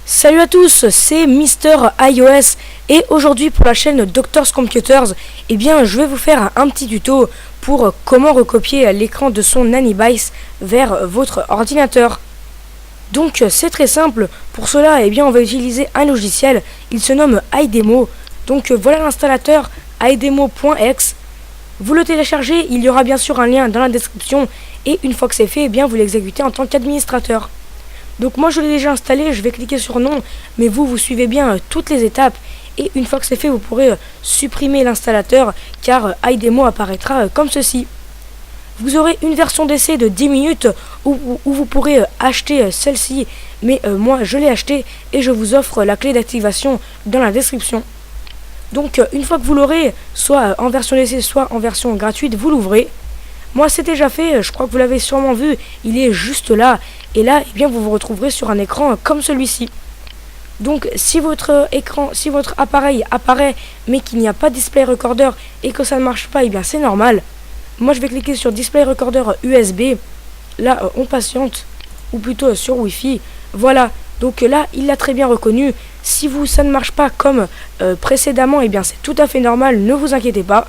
Salut à tous, c'est Mister iOS et aujourd'hui pour la chaîne Doctor's Computers, je vais vous faire un petit tuto pour comment recopier l'écran de son Anybice vers votre ordinateur. Donc c'est très simple, pour cela on va utiliser un logiciel, il se nomme iDemo. Donc voilà l'installateur idemo.exe. Vous le téléchargez, il y aura bien sûr un lien dans la description et une fois que c'est fait, vous l'exécutez en tant qu'administrateur. Donc moi je l'ai déjà installé, je vais cliquer sur non, mais vous suivez bien toutes les étapes et une fois que c'est fait vous pourrez supprimer l'installateur car iDemo apparaîtra comme ceci. Vous aurez une version d'essai de 10 minutes où vous pourrez acheter celle-ci, mais moi je l'ai acheté et je vous offre la clé d'activation dans la description. Donc une fois que vous l'aurez, soit en version d'essai soit en version gratuite, vous l'ouvrez. Moi c'est déjà fait, je crois que vous l'avez sûrement vu, il est juste là. Et là, vous vous retrouverez sur un écran comme celui-ci. Donc si votre appareil apparaît mais qu'il n'y a pas de display recorder et que ça ne marche pas, c'est normal. Moi je vais cliquer sur display recorder USB. Là on patiente, ou plutôt sur Wi-Fi. Voilà, donc là il l'a très bien reconnu. Si ça ne marche pas comme précédemment, c'est tout à fait normal, ne vous inquiétez pas.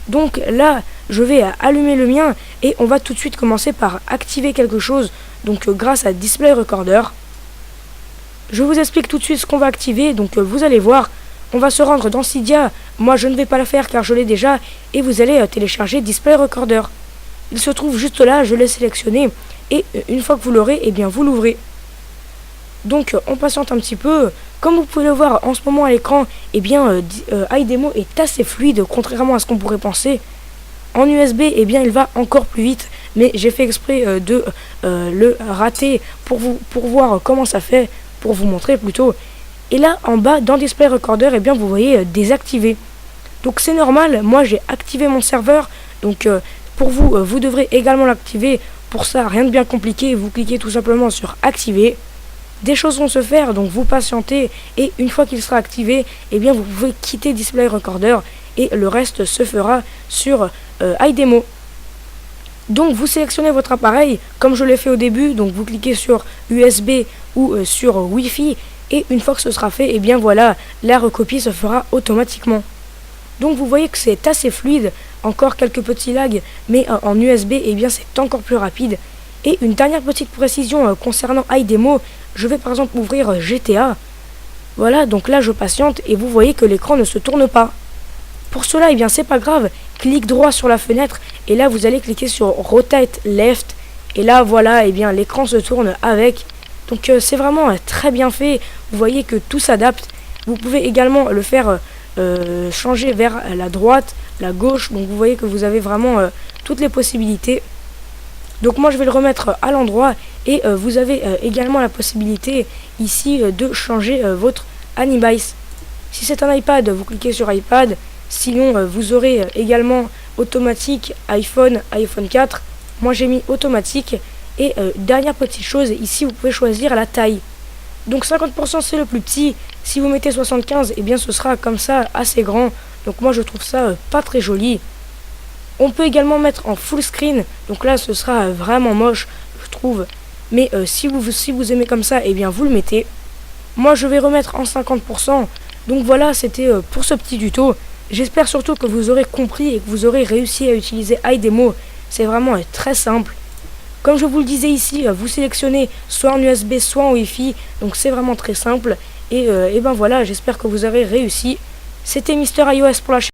Donc là, je vais allumer le mien et on va tout de suite commencer par activer quelque chose. Donc grâce à Display Recorder. Je vous explique tout de suite ce qu'on va activer. Donc vous allez voir, on va se rendre dans Cydia. Moi je ne vais pas la faire car je l'ai déjà. Et vous allez télécharger Display Recorder. Il se trouve juste là, je l'ai sélectionné. Et une fois que vous l'aurez, vous l'ouvrez. Donc on patiente un petit peu. Comme vous pouvez le voir en ce moment à l'écran, iDemo est assez fluide, contrairement à ce qu'on pourrait penser. En USB, il va encore plus vite, mais j'ai fait exprès de le rater pour voir comment ça fait, pour vous montrer plutôt. Et là, en bas, dans Display Recorder, vous voyez désactiver. Donc c'est normal, moi j'ai activé mon serveur, donc pour vous, vous devrez également l'activer. Pour ça, rien de bien compliqué, vous cliquez tout simplement sur activer. Des choses vont se faire, donc vous patientez et une fois qu'il sera activé, vous pouvez quitter Display Recorder et le reste se fera sur iDemo. Donc vous sélectionnez votre appareil comme je l'ai fait au début, donc vous cliquez sur USB ou sur Wi-Fi et une fois que ce sera fait, voilà, la recopie se fera automatiquement. Donc vous voyez que c'est assez fluide, encore quelques petits lags, mais en USB, c'est encore plus rapide. Et une dernière petite précision concernant iDemo, je vais par exemple ouvrir GTA. Voilà, donc là je patiente et vous voyez que l'écran ne se tourne pas. Pour cela, c'est pas grave, clic droit sur la fenêtre et là vous allez cliquer sur Rotate Left. Et là voilà, l'écran se tourne avec. Donc c'est vraiment très bien fait, vous voyez que tout s'adapte. Vous pouvez également le faire changer vers la droite, la gauche, donc vous voyez que vous avez vraiment toutes les possibilités. Donc moi je vais le remettre à l'endroit et vous avez également la possibilité ici de changer votre Anybice. Si c'est un iPad, vous cliquez sur iPad. Sinon vous aurez également automatique iPhone 4. Moi j'ai mis automatique. Et dernière petite chose, ici vous pouvez choisir la taille. Donc 50% c'est le plus petit. Si vous mettez 75, ce sera comme ça assez grand. Donc moi je trouve ça pas très joli. On peut également mettre en full screen, donc là ce sera vraiment moche, je trouve. Mais si vous aimez comme ça, vous le mettez. Moi je vais remettre en 50%. Donc voilà, c'était pour ce petit tuto. J'espère surtout que vous aurez compris et que vous aurez réussi à utiliser iDemo. C'est vraiment très simple. Comme je vous le disais ici, vous sélectionnez soit en USB, soit en Wi-Fi. Donc c'est vraiment très simple. Et voilà, j'espère que vous avez réussi. C'était Mister iOS pour la chaîne.